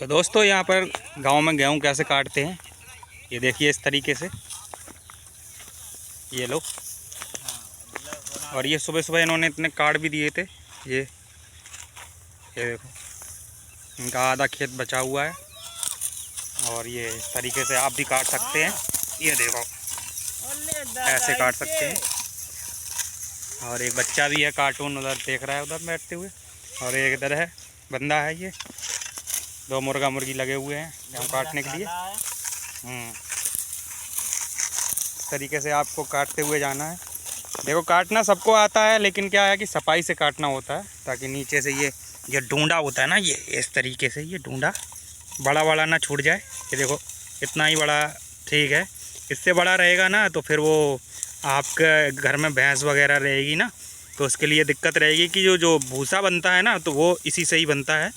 तो दोस्तों यहाँ पर गांव में गेहूँ कैसे काटते हैं ये देखिए इस तरीके से। ये लो, और ये सुबह सुबह इन्होंने इतने काट भी दिए थे। ये देखो, इनका आधा खेत बचा हुआ है और ये इस तरीके से आप भी काट सकते हैं। ये देखो ऐसे काट सकते हैं। और एक बच्चा भी है कार्टून उधर देख रहा है, उधर बैठते हुए। और एक इधर है बंदा है। ये दो मुर्गा मुर्गी लगे हुए हैं गेहूँ काटने के लिए। इस तरीके से आपको काटते हुए जाना है। देखो काटना सबको आता है, लेकिन क्या है कि सफाई से काटना होता है ताकि नीचे से ये डूंडा होता है ना, ये इस तरीके से ये डूंडा बड़ा बड़ा ना छूट जाए। ये देखो इतना ही बड़ा ठीक है। इससे बड़ा रहेगा ना तो फिर वो आपके घर में भैंस वगैरह रहेगी ना, तो उसके लिए दिक्कत रहेगी कि जो भूसा बनता है ना तो वो इसी से ही बनता है।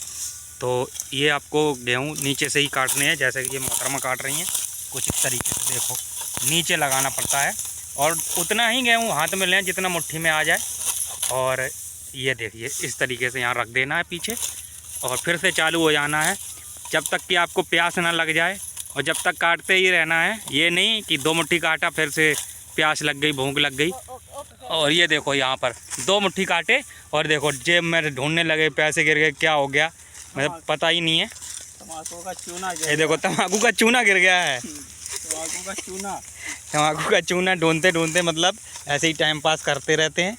तो ये आपको गेहूँ नीचे से ही काटने हैं, जैसे कि ये मोहतरमा काट रही हैं कुछ इस तरीके से। देखो नीचे लगाना पड़ता है और उतना ही गेहूँ हाथ में लें जितना मुट्ठी में आ जाए। और ये देखिए इस तरीके से यहाँ रख देना है पीछे, और फिर से चालू हो जाना है जब तक कि आपको प्यास ना लग जाए। और जब तक काटते ही रहना है, ये नहीं कि 2 मुट्ठी काटा फिर से प्यास लग गई, भूख लग गई। और ये देखो यहाँ पर 2 मुट्ठी काटे और देखो जेब में ढूंढने लगे, पैसे गिर गए, क्या हो गया मतलब पता ही नहीं है। तम्बाकू का चूना, ये देखो तम्बाकू का चूना गिर गया है। तम्बाकू का चूना ढूंढते ढूंढते मतलब ऐसे ही टाइम पास करते रहते हैं।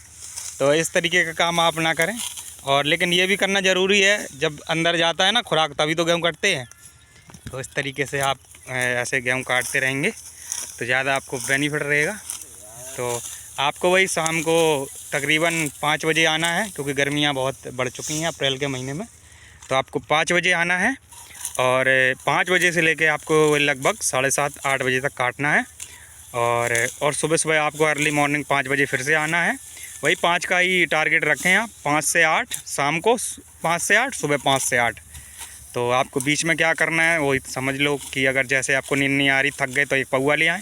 तो इस तरीके का काम आप ना करें। और लेकिन ये भी करना ज़रूरी है, जब अंदर जाता है ना खुराक तभी तो गेहूँ काटते हैं। तो इस तरीके से आप ऐसे गेहूँ काटते रहेंगे तो ज़्यादा आपको बेनिफिट रहेगा। तो आपको वही शाम को तकरीबन 5 बजे आना है, क्योंकि गर्मियाँ बहुत बढ़ चुकी हैं अप्रैल के महीने में। तो आपको 5 बजे आना है और 5 बजे से लेके आपको लगभग 7:30-8 बजे तक काटना है। और सुबह सुबह आपको अर्ली मॉर्निंग 5 बजे फिर से आना है। वही 5 का ही टारगेट रखें आप, 5 से 8 शाम को, 5 से 8 सुबह, 5 से 8। तो आपको बीच में क्या करना है वो समझ लो कि अगर जैसे आपको नींद नहीं आ रही, थक गए, तो एक पौवा ले आएँ।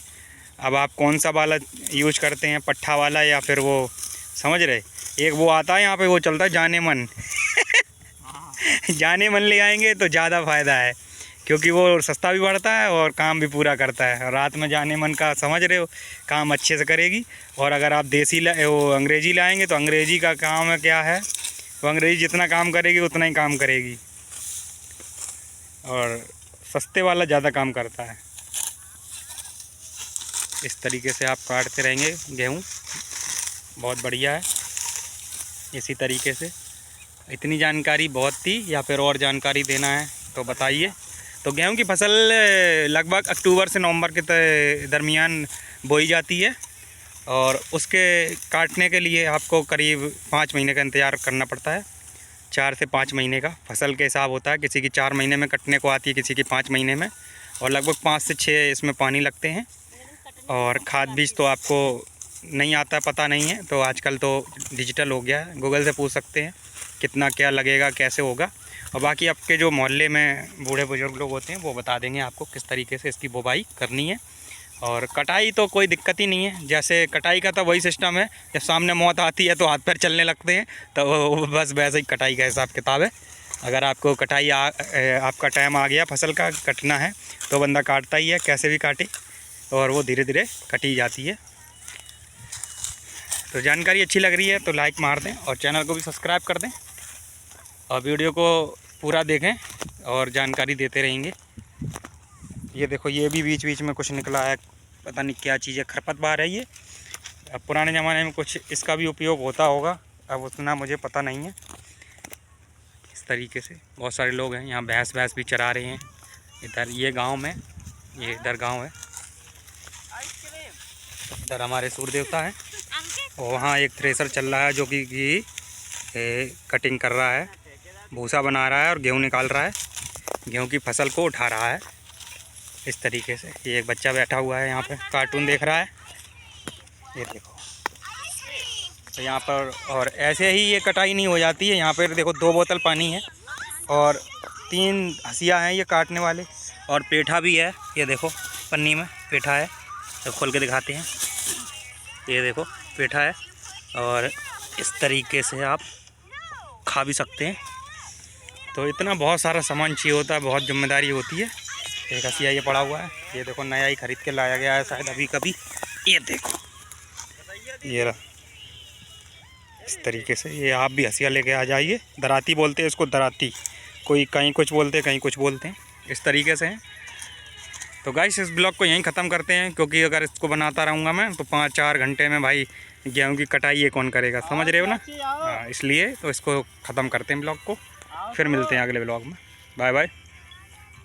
अब आप कौन सा वाला यूज करते हैं, पट्ठा वाला या फिर वो, समझ रहे, एक वो आता है यहाँ पे, वो चलता है जाने मन जाने मन ले आएंगे तो ज़्यादा फ़ायदा है, क्योंकि वो सस्ता भी पड़ता है और काम भी पूरा करता है। रात में जाने मन का समझ रहे हो, काम अच्छे से करेगी। और अगर आप वो अंग्रेज़ी लाएंगे तो अंग्रेज़ी का काम है क्या है, तो अंग्रेज़ी जितना काम करेगी उतना ही काम करेगी, और सस्ते वाला ज़्यादा काम करता है। इस तरीके से आप काटते रहेंगे गेहूँ, बहुत बढ़िया है। इसी तरीके से इतनी जानकारी बहुत थी, या फिर और जानकारी देना है तो बताइए। तो गेहूं की फसल लगभग अक्टूबर से नवंबर के दरमियान बोई जाती है, और उसके काटने के लिए आपको करीब 5 महीने का इंतज़ार करना पड़ता है। 4 से 5 महीने का फसल के हिसाब होता है, किसी की 4 महीने में कटने को आती है, किसी की 5 महीने में। और लगभग 5 से 6 इसमें पानी लगते हैं। और खाद बीज तो आपको नहीं आता, पता नहीं है, तो आजकल तो डिजिटल हो गया है, गूगल से पूछ सकते हैं कितना क्या लगेगा, कैसे होगा। और बाकी आपके जो मोहल्ले में बूढ़े बुजुर्ग लोग होते हैं वो बता देंगे आपको किस तरीके से इसकी बुवाई करनी है। और कटाई तो कोई दिक्कत ही नहीं है, जैसे कटाई का तो वही सिस्टम है, जब सामने मौत आती है तो हाथ पैर चलने लगते हैं, तो बस वैसे ही कटाई का हिसाब किताब है। अगर आपको कटाई आपका टाइम आ गया, फसल का कटना है, तो बंदा काटता ही है, कैसे भी काटे, और वो धीरे धीरे कटी जाती है। तो जानकारी अच्छी लग रही है तो लाइक मार दें और चैनल को भी सब्सक्राइब कर दें, और वीडियो को पूरा देखें और जानकारी देते रहेंगे। ये देखो ये भी बीच बीच में कुछ निकला है, पता नहीं क्या चीज़ है, खरपतवार है ये। अब पुराने ज़माने में कुछ इसका भी उपयोग होता होगा, अब उतना मुझे पता नहीं है। इस तरीके से बहुत सारे लोग हैं यहाँ, भैंस भी चरा रहे हैं इधर, ये गांव में, ये इधर गांव है, इधर हमारे सूर्य देवता हैं। और वहाँ एक थ्रेसर चल रहा है जो कि कटिंग कर रहा है, भूसा बना रहा है और गेहूँ निकाल रहा है, गेहूँ की फसल को उठा रहा है। इस तरीके से ये एक बच्चा बैठा हुआ है यहाँ पे, कार्टून देख रहा है, ये देखो। तो यहाँ पर और ऐसे ही ये कटाई नहीं हो जाती है। यहाँ पर देखो 2 बोतल पानी है और 3 हंसिया हैं ये काटने वाले, और पेठा भी है, ये देखो पन्नी में पेठा है, तो खोल के दिखाते हैं। ये देखो पेठा है, और इस तरीके से आप खा भी सकते हैं। तो इतना बहुत सारा सामान चाहिए होता है, बहुत जिम्मेदारी होती है। एक हसिया ये पड़ा हुआ है, ये देखो नया ही खरीद के लाया गया है शायद अभी कभी। ये देखो ये रहा, इस तरीके से। ये आप भी हसिया लेके आ जाइए। दराती बोलते हैं इसको, दराती। कोई कहीं कुछ बोलते हैं, कहीं कुछ बोलते हैं, इस तरीके से है। तो गाइस इस ब्लॉग को यहीं ख़त्म करते हैं, क्योंकि अगर इसको बनाता रहूँगा मैं तो 5-4 घंटे में भाई गेहूँ की कटाई ये कौन करेगा, समझ रहे हो ना। हाँ, इसलिए तो इसको ख़त्म करते हैं ब्लॉग को। फिर मिलते हैं अगले ब्लॉग में। Bye bye.